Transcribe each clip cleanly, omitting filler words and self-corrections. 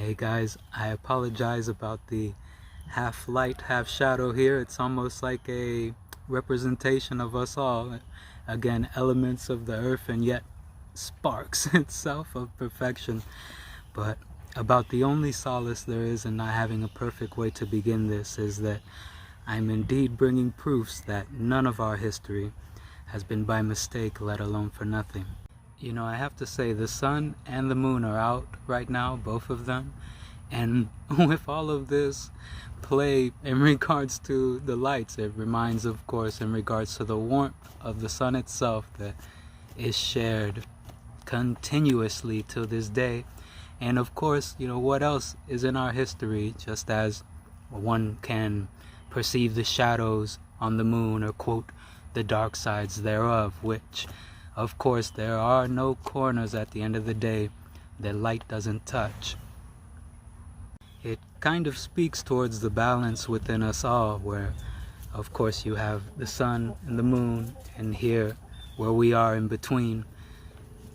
Hey guys, I apologize about the half light, half shadow here. It's almost like a representation of us all. Again, elements of the earth and yet sparks itself of perfection. But about the only solace there is in not having a perfect way to begin this is that I'm indeed bringing proofs that none of our history has been by mistake, let alone for nothing. You know, I have to say the sun and the moon are out right now, both of them. And with all of this play in regards to the lights, it reminds, of course, in regards to the warmth of the sun itself that is shared continuously to this day. And of course, you know, what else is in our history, just as one can perceive the shadows on the moon or quote the dark sides thereof, which of course there are no corners at the end of the day that light doesn't touch. It kind of speaks towards the balance within us all, where of course you have the sun and the moon, and here where we are in between,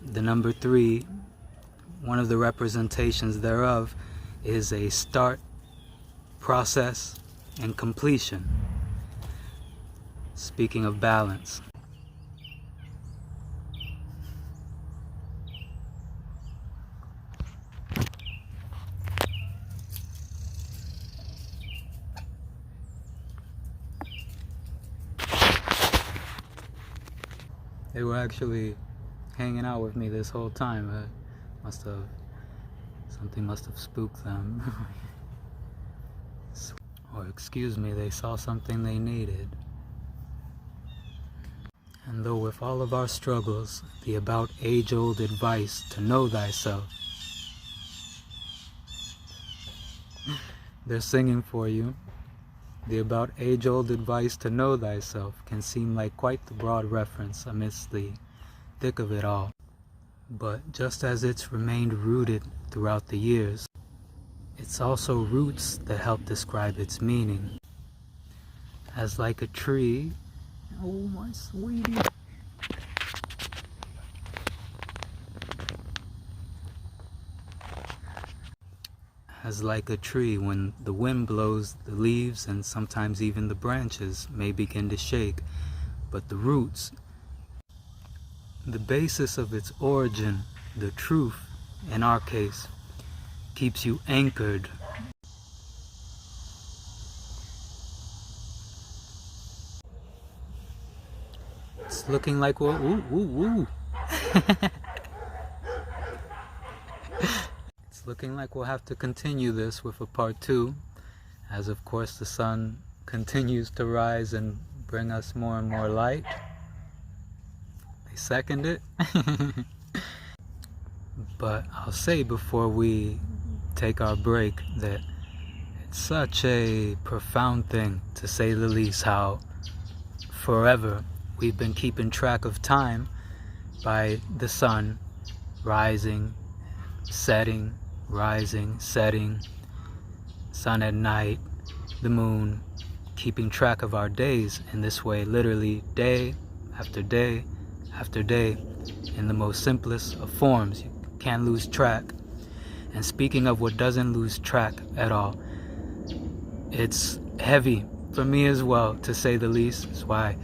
the number 3, one of the representations thereof is a start, process, and completion. Speaking of balance. They were actually hanging out with me this whole time. Something must have spooked them. Or excuse me, they saw something they needed. And though with all of our struggles, the about age-old advice to know thyself, they're singing for you. The about age-old advice to know thyself can seem like quite the broad reference amidst the thick of it all. But just as it's remained rooted throughout the years, it's also roots that help describe its meaning. As like a tree, oh my sweetie. As like a tree, when the wind blows, the leaves and sometimes even the branches may begin to shake, but the roots, the basis of its origin, the truth, in our case, keeps you anchored. It's looking like we'll, It's looking like we'll have to continue this with a part 2, as of course the sun continues to rise and bring us more and more light. They second it. But I'll say before we take our break that it's such a profound thing, to say the least, how forever we've been keeping track of time by the sun rising, setting, rising, setting, sun at night, the moon, keeping track of our days in this way, literally day after day after day, in the most simplest of forms. You can't lose track. And speaking of what doesn't lose track at all, it's heavy for me as well, to say the least. That's why,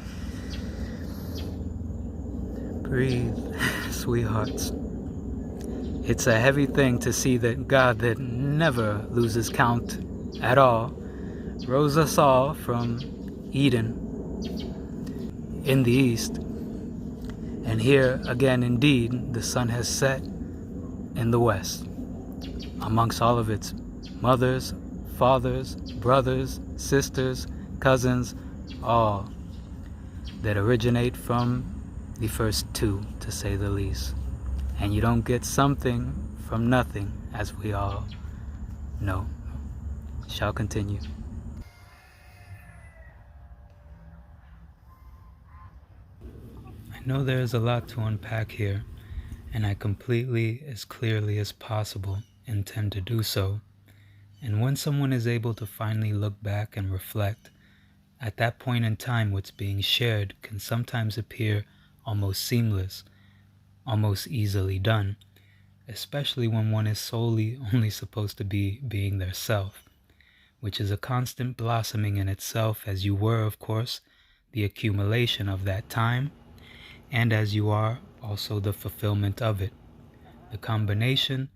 breathe, sweethearts. It's a heavy thing to see that God, that never loses count at all, rose us all from Eden in the east. And here again, indeed, the sun has set in the west, amongst all of its mothers, fathers, brothers, sisters, cousins, all that originate from the first 2, to say the least. And you don't get something from nothing, as we all know. Shall continue. I know there's a lot to unpack here, and I completely, as clearly as possible, intend to do so. And when someone is able to finally look back and reflect, at that point in time what's being shared can sometimes appear almost seamless, almost easily done. especially when one is solely only supposed to be being their self, which is a constant blossoming in itself, as you were, of course, the accumulation of that time, and as you are also the fulfillment of it, the combination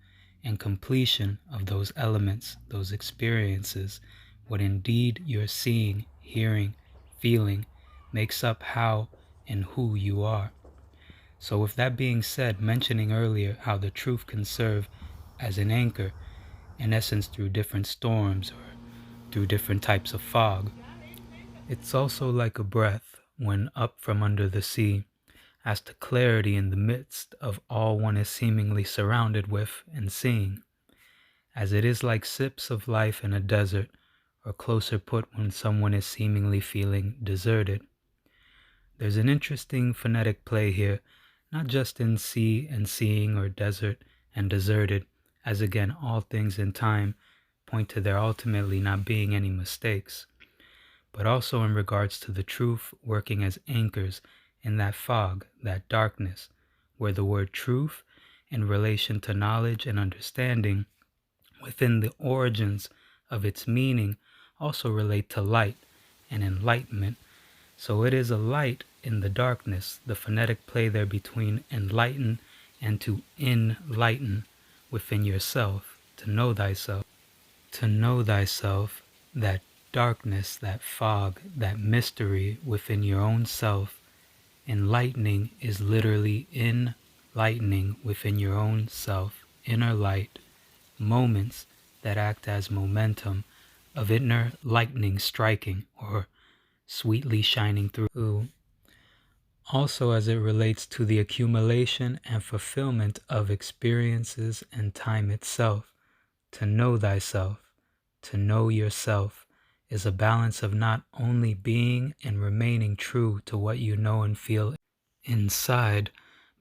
and completion of those elements, those experiences, what indeed you're seeing, hearing, feeling, makes up how and who you are. So with that being said, mentioning earlier how the truth can serve as an anchor, in essence through different storms or through different types of fog, it's also like a breath when up from under the sea, as to clarity in the midst of all one is seemingly surrounded with and seeing, as it is like sips of life in a desert, or closer put when someone is seemingly feeling deserted. There's an interesting phonetic play here, not just in sea and seeing or desert and deserted, as again all things in time point to there ultimately not being any mistakes, but also in regards to the truth working as anchors in that fog, that darkness, where the word truth in relation to knowledge and understanding within the origins of its meaning also relate to light and enlightenment. So it is a light in the darkness, the phonetic play there between enlighten and to enlighten within yourself, to know thyself. To know thyself, that darkness, that fog, that mystery within your own self, enlightening is literally enlightening within your own self, inner light, moments that act as momentum of inner lightning striking or sweetly shining through. Also as it relates to the accumulation and fulfillment of experiences and time itself, to know thyself, to know yourself, is a balance of not only being and remaining true to what you know and feel inside,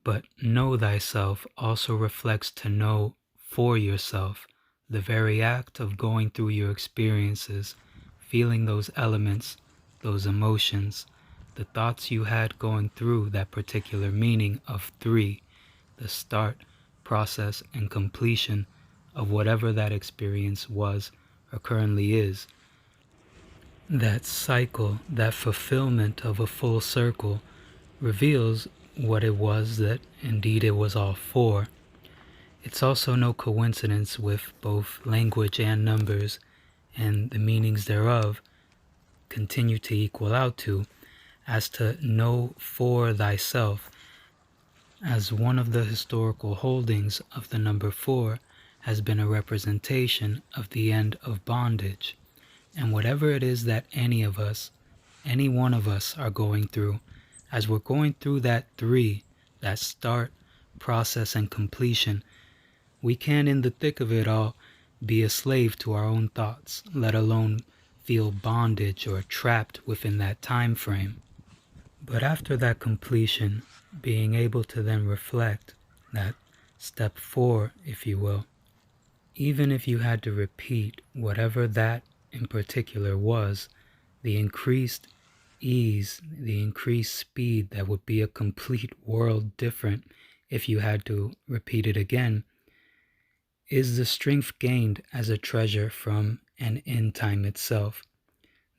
but know thyself also reflects to know for yourself, the very act of going through your experiences, feeling those elements, those emotions, the thoughts you had going through that particular meaning of three, the start, process, and completion of whatever that experience was or currently is. That cycle, that fulfillment of a full circle, reveals what it was that indeed it was all for. It's also no coincidence with both language and numbers, and the meanings thereof continue to equal out to, as to know for thyself, as one of the historical holdings of the number 4 has been a representation of the end of bondage. And whatever it is that any one of us are going through, as we're going through that 3, that start, process, and completion, we can, in the thick of it all, be a slave to our own thoughts, let alone feel bondage or trapped within that time frame. But after that completion, being able to then reflect, that step 4, if you will, even if you had to repeat whatever that in particular was, the increased ease, the increased speed that would be a complete world different if you had to repeat it again, is the strength gained as a treasure from and in time itself.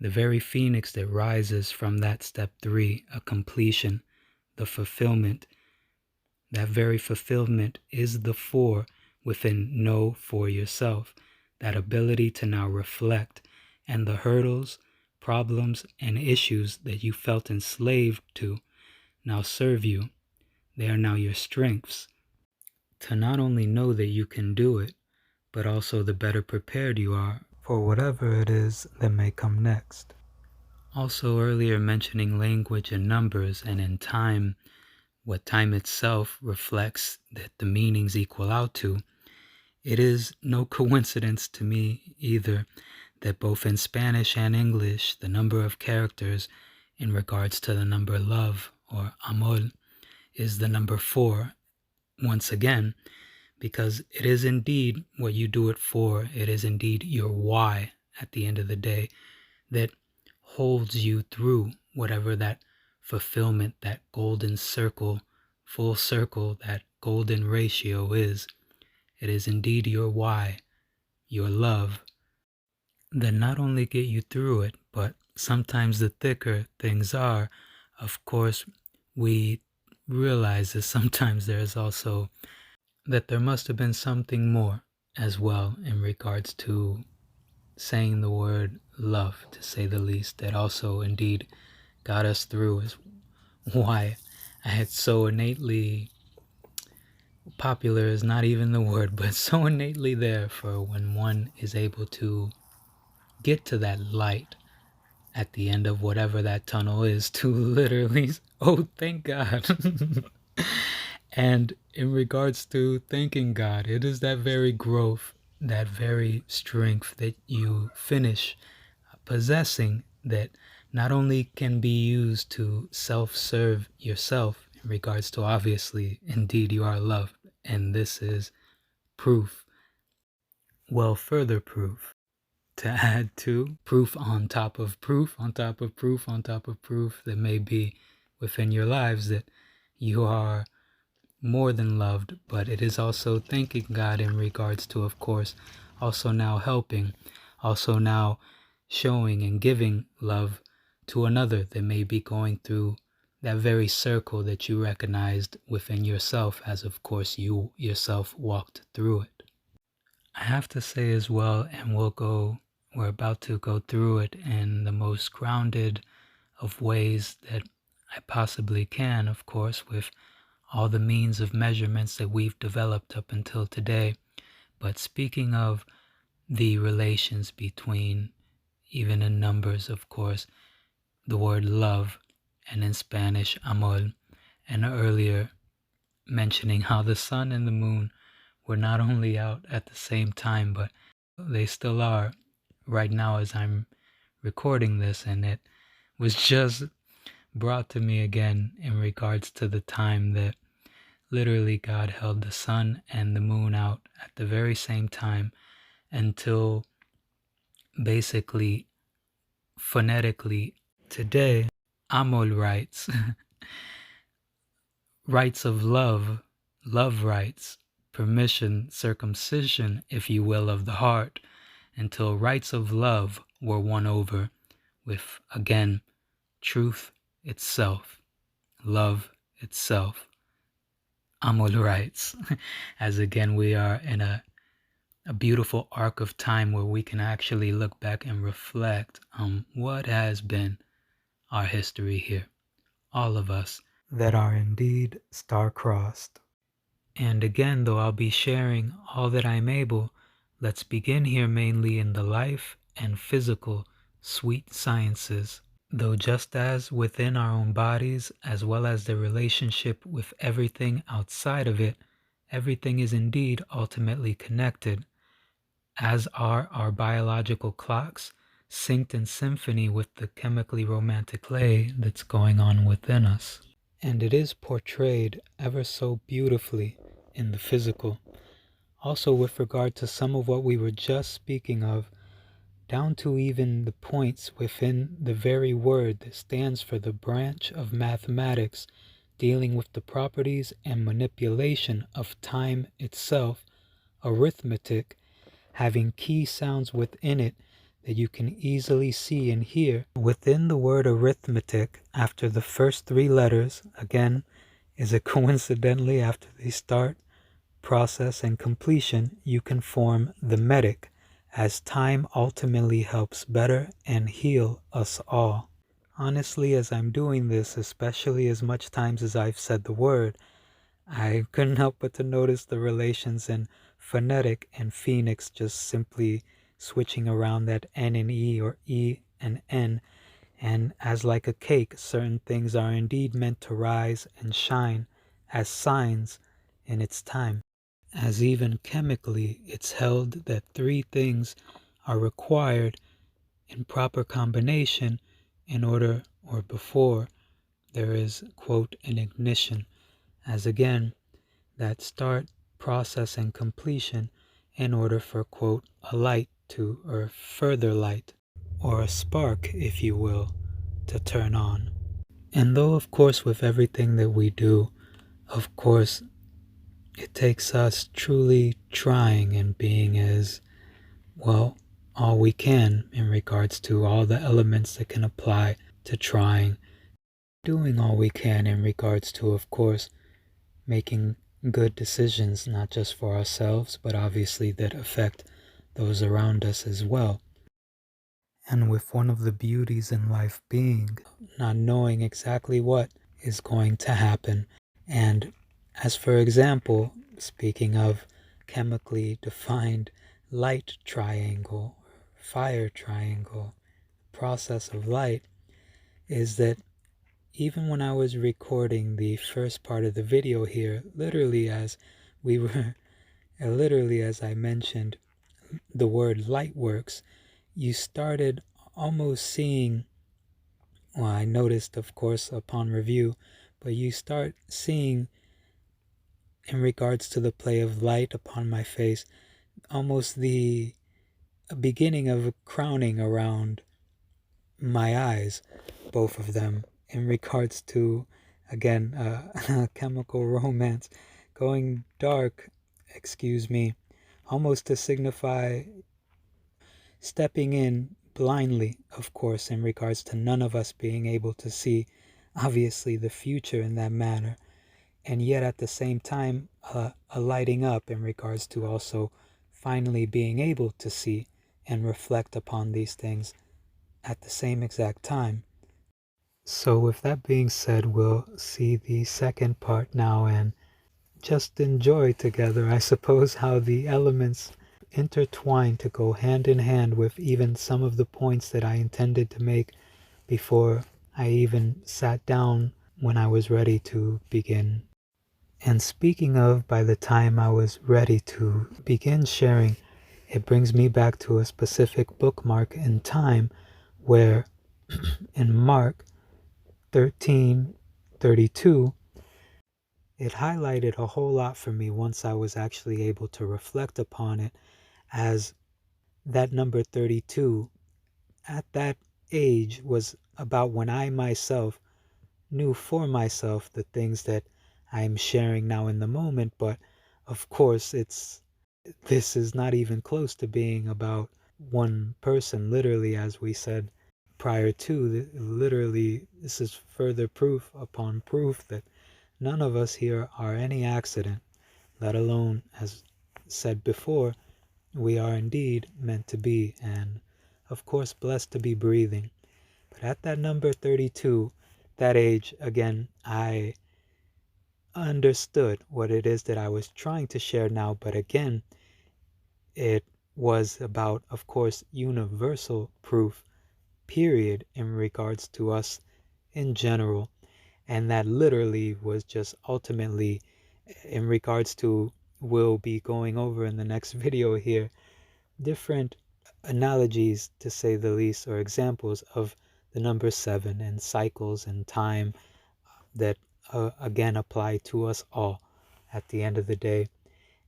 The very phoenix that rises from that step 3, a completion, the fulfillment, that very fulfillment is the 4 within know for yourself, that ability to now reflect, and the hurdles, problems, and issues that you felt enslaved to now serve you. They are now your strengths, to not only know that you can do it, but also the better prepared you are for whatever it is that may come next. Also earlier mentioning language and numbers, and in time, what time itself reflects that the meanings equal out to, it is no coincidence to me either that both in Spanish and English, the number of characters in regards to the number love or amor is the number 4 once again, because it is indeed what you do it for. It is indeed your why at the end of the day that holds you through whatever that fulfillment, that golden circle, full circle, that golden ratio is. it is indeed your why, your love, that not only get you through it, but sometimes the thicker things are, of course, we realize that sometimes there is also that there must have been something more as well in regards to saying the word love, to say the least, that also indeed got us through, is why I had so innately, popular is not even the word, but so innately there for when one is able to get to that light at the end of whatever that tunnel is, to literally, oh, thank God. And in regards to thanking God, it is that very growth, that very strength that you finish possessing, that not only can be used to self-serve yourself in regards to, obviously, indeed you are loved, and this is proof, well, further proof, to add to proof on top of proof on top of proof on top of proof that may be within your lives, that you are more than loved. But it is also thanking God in regards to, of course, also now helping, also now showing and giving love to another that may be going through that very circle that you recognized within yourself, as of course you yourself walked through it. I have to say as well, and we're about to go through it in the most grounded of ways that I possibly can, of course, with all the means of measurements that we've developed up until today. But speaking of the relations between, even in numbers, of course, the word love, and in Spanish, amor, and earlier mentioning how the sun and the moon were not only out at the same time, but they still are right now as I'm recording this, and it was just brought to me again in regards to the time that literally God held the sun and the moon out at the very same time until basically phonetically today, Amol writes, rights of love, love rights, permission, circumcision, if you will, of the heart, until rights of love were won over with, again, truth itself, love itself. Amol writes, as again we are in a beautiful arc of time where we can actually look back and reflect on what has been our history here, all of us that are indeed star-crossed. And again, though I'll be sharing all that I'm able, let's begin here mainly in the life and physical sweet sciences. Though just as within our own bodies, as well as the relationship with everything outside of it, everything is indeed ultimately connected, as are our biological clocks, synced in symphony with the chemically romantic play that's going on within us. And it is portrayed ever so beautifully in the physical. Also with regard to some of what we were just speaking of, down to even the points within the very word that stands for the branch of mathematics dealing with the properties and manipulation of time itself, arithmetic, having key sounds within it that you can easily see and hear. Within the word arithmetic, after the first three letters, again, is it coincidentally after they start, process, and completion, you can form the metic, as time ultimately helps better and heal us all. Honestly, as I'm doing this, especially as much times as I've said the word, I couldn't help but to notice the relations in phonetic and phoenix, just simply switching around that N and E or E and N. And as like a cake, certain things are indeed meant to rise and shine as signs in its time. As even chemically, it's held that three things are required in proper combination in order or before there is, quote, an ignition, as again, that start, process, and completion in order for, quote, a light to, or further light, or a spark, if you will, to turn on. And though, of course, with everything that we do, of course, it takes us truly trying and being as well all we can in regards to all the elements that can apply to trying, doing all we can in regards to, of course, making good decisions, not just for ourselves, but obviously that affect those around us as well. And with one of the beauties in life being not knowing exactly what is going to happen. And as for example, speaking of chemically defined light triangle, fire triangle, process of light, is that even when I was recording the first part of the video here, literally as we were, literally as I mentioned the word light works, you started almost seeing, well, I noticed, of course, upon review, but you start seeing, in regards to the play of light upon my face, almost the beginning of a crowning around my eyes, both of them, in regards to, again, chemical romance, going dark, excuse me, almost to signify stepping in blindly, of course, in regards to none of us being able to see, obviously, the future in that manner, and yet at the same time, a lighting up in regards to also finally being able to see and reflect upon these things at the same exact time. So with that being said, we'll see the second part now and just enjoy together, I suppose, how the elements intertwine to go hand in hand with even some of the points that I intended to make before I even sat down when I was ready to begin. And speaking of, by the time I was ready to begin sharing, it brings me back to a specific bookmark in time where in Mark 13:32, it highlighted a whole lot for me once I was actually able to reflect upon it, as that number 32 at that age was about when I myself knew for myself the things that I am sharing now in the moment. But of course, this is not even close to being about one person, literally, as we said prior to. Literally, this is further proof upon proof that none of us here are any accident, let alone, as said before, we are indeed meant to be, and of course blessed to be breathing. But at that number 32, that age, again, I understood what it is that I was trying to share now, but again, it was about, of course, universal proof, period, in regards to us in general. And that literally was just ultimately in regards to, we'll be going over in the next video here, different analogies, to say the least, or examples of the number 7 and cycles and time that again apply to us all at the end of the day.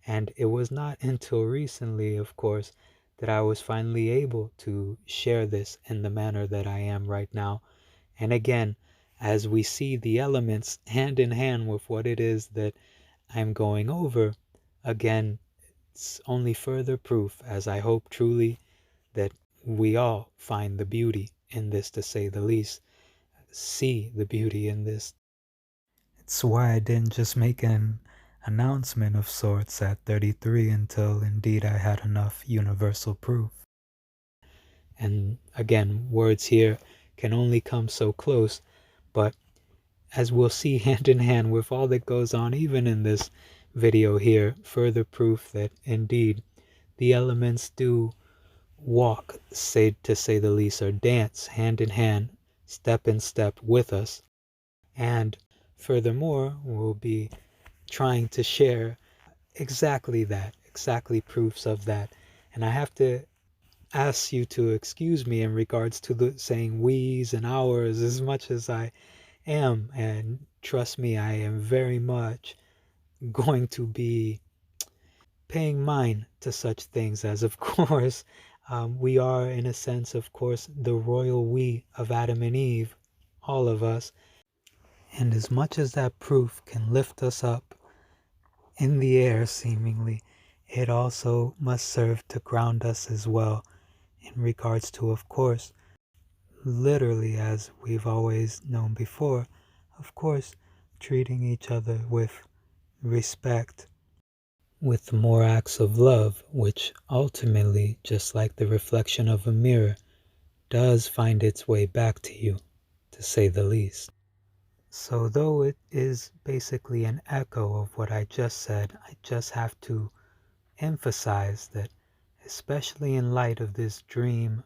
And it was not until recently, of course, that I was finally able to share this in the manner that I am right now. And again, as we see the elements hand in hand with what it is that I'm going over, again, it's only further proof, as I hope truly, that we all find the beauty in this, to say the least, see the beauty in this. It's why I didn't just make an announcement of sorts at 33 until indeed I had enough universal proof. And again, words here can only come so close, but as we'll see hand in hand with all that goes on even in this video here, further proof that indeed the elements do walk, to say the least, or dance hand in hand, step in step with us. And furthermore, we'll be trying to share exactly that, exactly proofs of that. And I have to ask you to excuse me in regards to the saying we's and ours as much as I am. And trust me, I am very much going to be paying mind to such things, as of course we are, in a sense, of course, the royal we of Adam and Eve, all of us. And as much as that proof can lift us up in the air seemingly, it also must serve to ground us as well in regards to, of course, literally as we've always known before, of course, treating each other with respect, with more acts of love, which ultimately, just like the reflection of a mirror, does find its way back to you, to say the least. So though it is basically an echo of what I just said, I just have to emphasize that, especially in light of this dream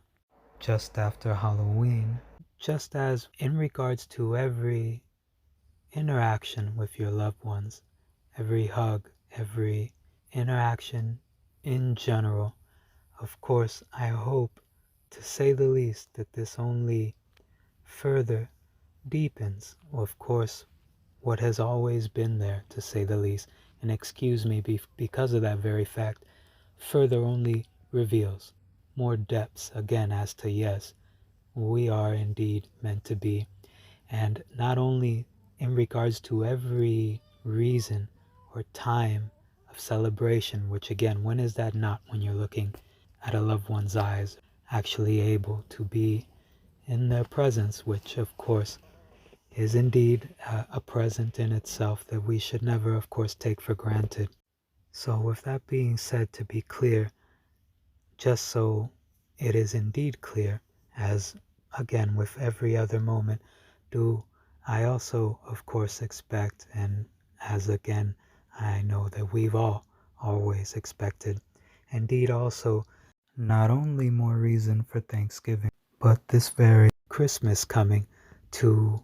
just after Halloween, just as in regards to every interaction with your loved ones, every hug, every interaction in general, of course, I hope, to say the least, that this only further deepens, of course, what has always been there, to say the least, and excuse me, because of that very fact, further only reveals more depths again as to yes, we are indeed meant to be, and not only in regards to every reason or time of celebration, which again, when is that not when you're looking at a loved one's eyes, actually able to be in their presence, which of course is indeed a present in itself that we should never, of course, take for granted. So with that being said, to be clear, just so it is indeed clear, as again with every other moment, do I also, of course, expect, and as again I know that we've all always expected, indeed also not only more reason for Thanksgiving, but this very Christmas coming to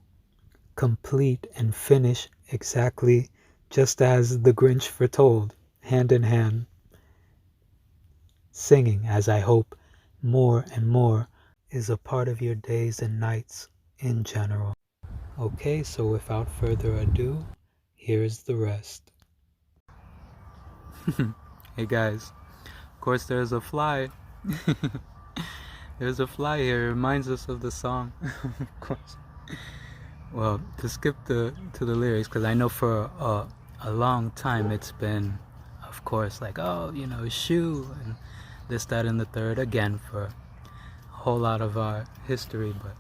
complete and finish exactly just as the Grinch foretold, hand in hand, singing, as I hope more and more is a part of your days and nights in general. Okay, so without further ado, here's the rest. Hey guys, of course there's a fly. There's a fly here, it reminds us of the song. Of course. Well, to skip to the lyrics, because I know for a long time it's been, of course, like, oh, shoe, and this, that, and the third, again, for a whole lot of our history, but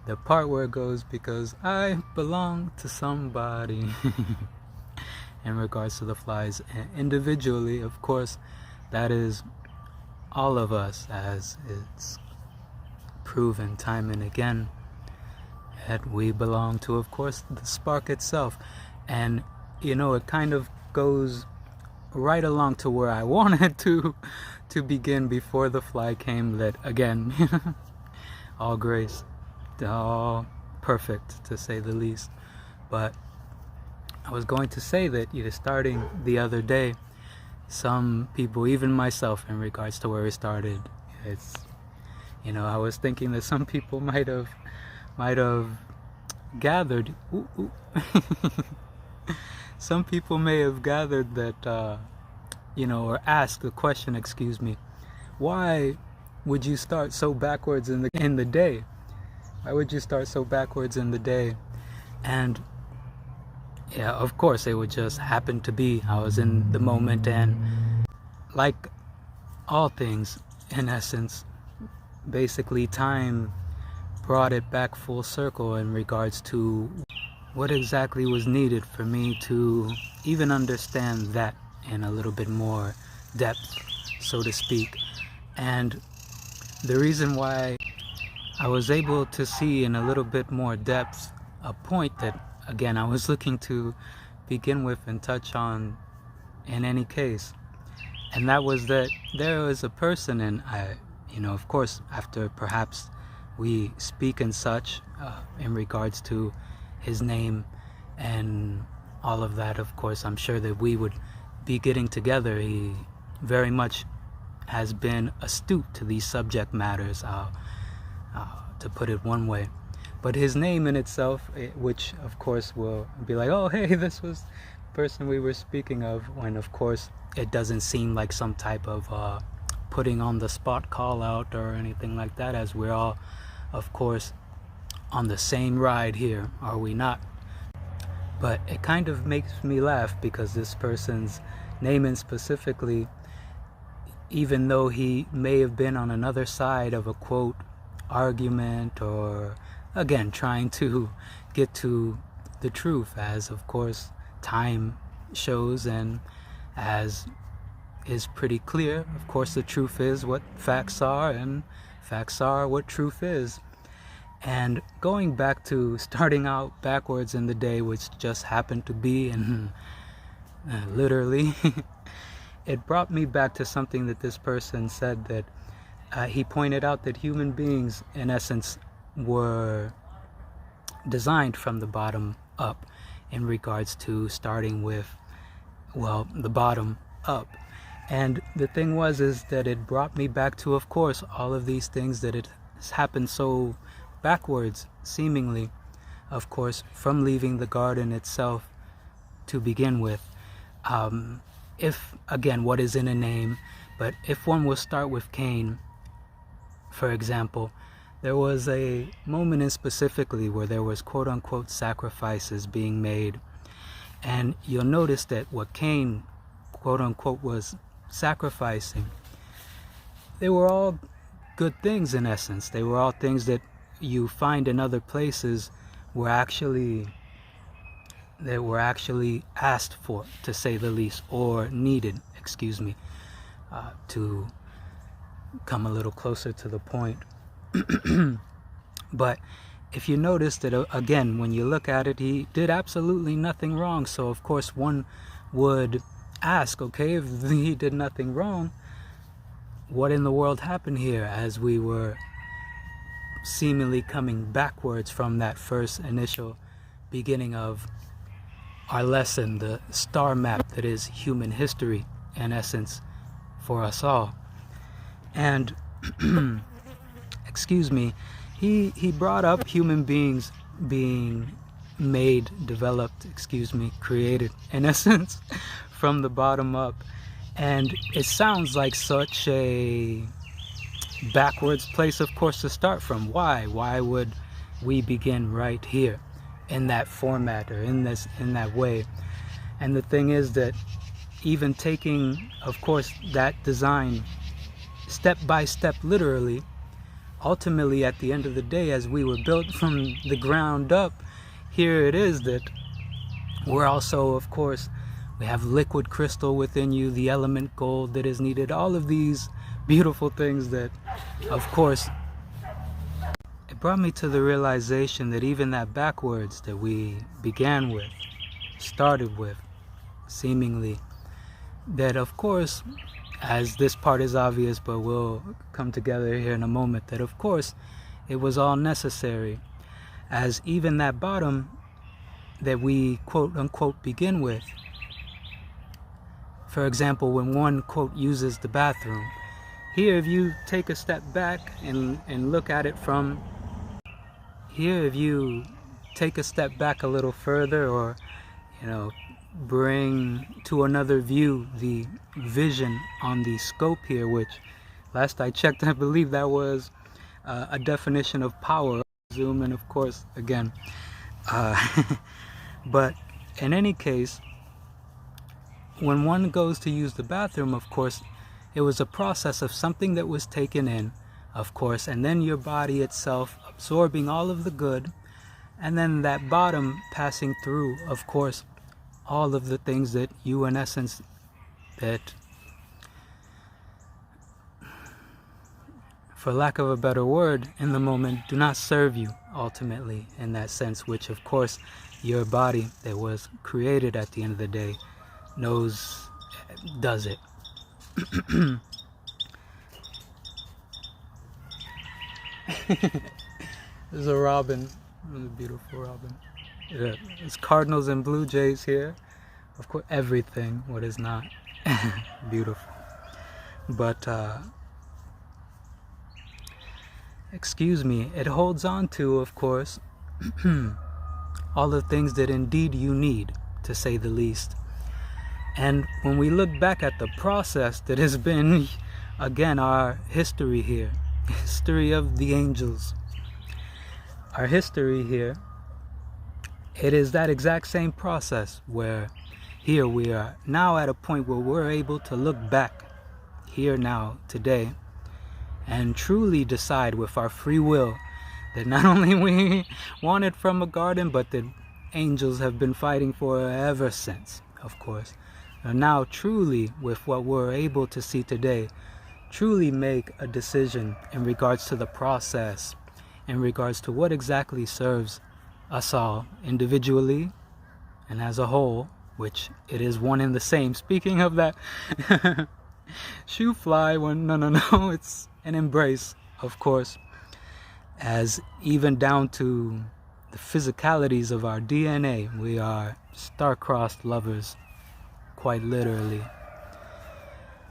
the part where it goes, because I belong to somebody, in regards to the flies, individually, of course, that is all of us, as it's proven time and again, that we belong to, of course, the spark itself. And it kind of goes right along to where I wanted to begin before the fly came, that again, all grace, all perfect, to say the least. But I was going to say that starting the other day, some people, even myself, in regards to where it started, it's I was thinking that some people might have gathered some people may have gathered that or asked the question, excuse me, why would you start so backwards in the day? Why would you start so backwards in the day? And yeah, of course, it would just happen to be I was in the moment, and like all things, in essence, basically time brought it back full circle in regards to what exactly was needed for me to even understand that in a little bit more depth, so to speak. And the reason why I was able to see in a little bit more depth a point that, again, I was looking to begin with and touch on in any case, and that was that there was a person, and I, of course, after perhaps we speak and such in regards to his name and all of that, of course, I'm sure that we would be getting together. He very much has been astute to these subject matters, to put it one way. But his name in itself, which of course will be like, oh, hey, this was the person we were speaking of, when of course it doesn't seem like some type of putting on the spot call out or anything like that, as we're all, of course, on the same ride here, are we not? But it kind of makes me laugh because this person's name specifically, even though he may have been on another side of a quote argument, or again trying to get to the truth, as of course time shows and as is pretty clear, of course the truth is what facts are, and facts are what truth is. And going back to starting out backwards in the day, which just happened to be in literally it brought me back to something that this person said, that he pointed out that human beings in essence were designed from the bottom up in regards to starting with, well, the bottom up. And the thing is that it brought me back to, of course, all of these things that it has happened so backwards seemingly, of course, from leaving the garden itself to begin with. If again, what is in a name, but if one will start with Cain, for example, there was a moment in specifically where there was quote-unquote sacrifices being made, and you'll notice that what Cain quote-unquote was sacrificing, they were all good things in essence. They were all things that you find in other places were actually asked for, to say the least, or needed, to come a little closer to the point. But if you notice that, again, when you look at it, he did absolutely nothing wrong. So of course one would ask, okay, if he did nothing wrong, what in the world happened here, as we were seemingly coming backwards from that first initial beginning of our lesson, the star map that is human history in essence for us all. And he brought up human beings being made, developed, created in essence from the bottom up. And it sounds like such a backwards place, of course, to start from. Why would we begin right here in that format, or in that way? And the thing is that even taking, of course, that design step by step, literally, ultimately at the end of the day, as we were built from the ground up, here it is that we're also, of course, we have liquid crystal within you, the element gold that is needed, all of these beautiful things that, of course, it brought me to the realization that even that backwards that we began with, started with, seemingly, that of course, as this part is obvious, but we'll come together here in a moment, that of course it was all necessary, as even that bottom that we quote unquote begin with. For example, when one quote uses the bathroom, here if you take a step back and look at it from here, if you take a step back a little further, or bring to another view the vision on the scope here, which last I checked, I believe that was a definition of power, zoom, and of course again but in any case, when one goes to use the bathroom, of course it was a process of something that was taken in, of course, and then your body itself absorbing all of the good, and then that bottom passing through, of course, all of the things that you, in essence, that, for lack of a better word, in the moment, do not serve you, ultimately, in that sense, which, of course, your body that was created at the end of the day does it. There's a robin, a beautiful robin. It's Cardinals and Blue Jays here. Of course, everything, what is not beautiful. But, it holds on to, of course, all the things that indeed you need, to say the least. And when we look back at the process that has been, again, our history here, history of the angels, our history here, it is that exact same process where here we are now at a point where we're able to look back here now today and truly decide with our free will that not only we want it from a garden, but that angels have been fighting for ever since, of course. And now truly, with what we're able to see today, truly make a decision in regards to the process, in regards to what exactly serves us all individually and as a whole, which it is one and the same. Speaking of that, shoe fly, no, it's an embrace, of course, as even down to the physicalities of our DNA, we are star-crossed lovers, quite literally.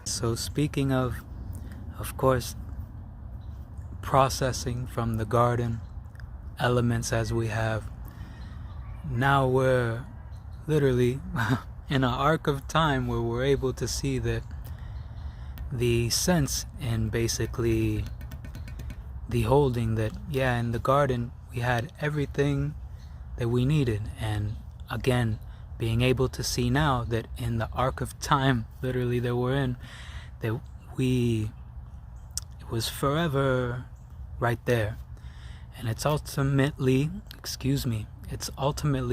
So speaking of course, processing from the garden elements as we have, now we're literally in an arc of time where we're able to see that the sense in basically the holding that, yeah, in the garden we had everything that we needed, and again being able to see now that in the arc of time literally that we're in, that it was forever right there. And it's ultimately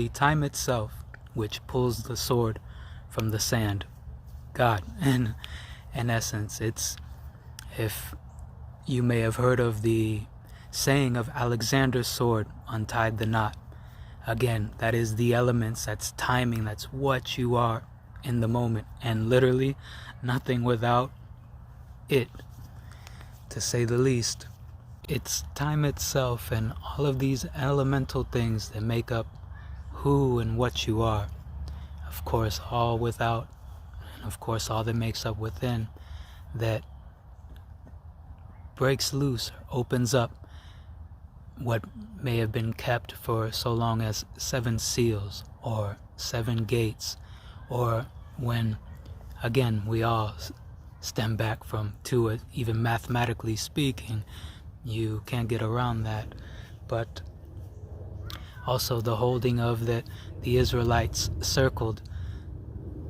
time itself which pulls the sword from the sand. God, in essence, it's, if you may have heard of the saying of Alexander's sword untied the knot. Again, that is the elements, that's timing, that's what you are in the moment, and literally nothing without it, to say the least. It's time itself and all of these elemental things that make up who and what you are. Of course, all without, and of course all that makes up within, that breaks loose, opens up what may have been kept for so long as 7 seals or 7 gates, or when, again, we all stem back from 2, even mathematically speaking, you can't get around that. But also the holding of that the Israelites circled,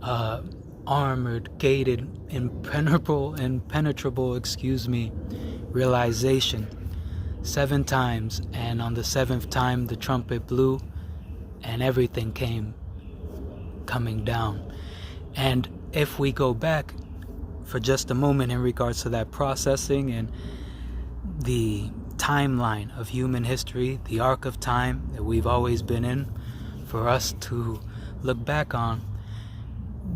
armored, gated, impenetrable, realization 7 times, and on the 7th time the trumpet blew and everything came coming down. And if we go back for just a moment in regards to that processing and the timeline of human history, the arc of time that we've always been in, for us to look back on,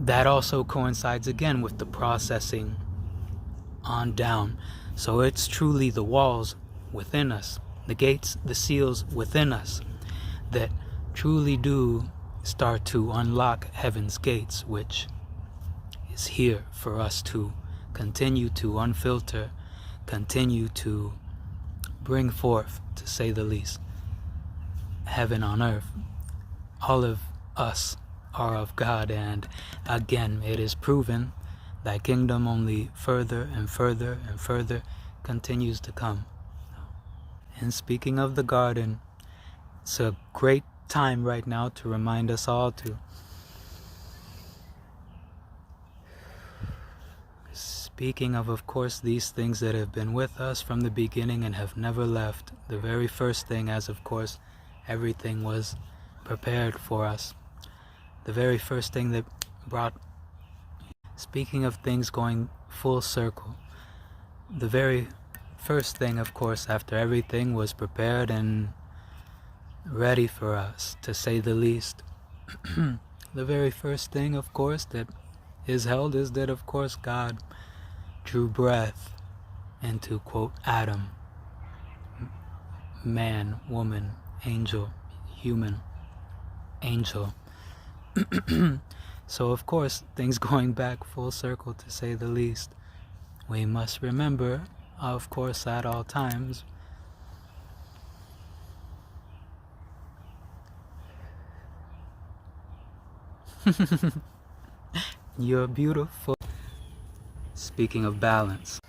that also coincides again with the processing on down. So it's truly the walls within us, the gates, the seals within us, that truly do start to unlock heaven's gates, which is here for us to continue to unfilter, continue to bring forth, to say the least, heaven on earth. All of us are of God, and again it is proven thy kingdom only further and further and further continues to come. And speaking of the garden, it's a great time right now to remind us all to speaking of course, these things that have been with us from the beginning and have never left. The very first thing, as of course everything was prepared for us, the very first thing that brought, speaking of things going full circle, the very first thing, of course, after everything was prepared and ready for us, to say the least, the very first thing, of course, that is held is that, of course, God drew breath into, quote, Adam, man, woman, angel, human, angel. So, of course, things going back full circle, to say the least, we must remember, of course, at all times, you're beautiful. Speaking of balance,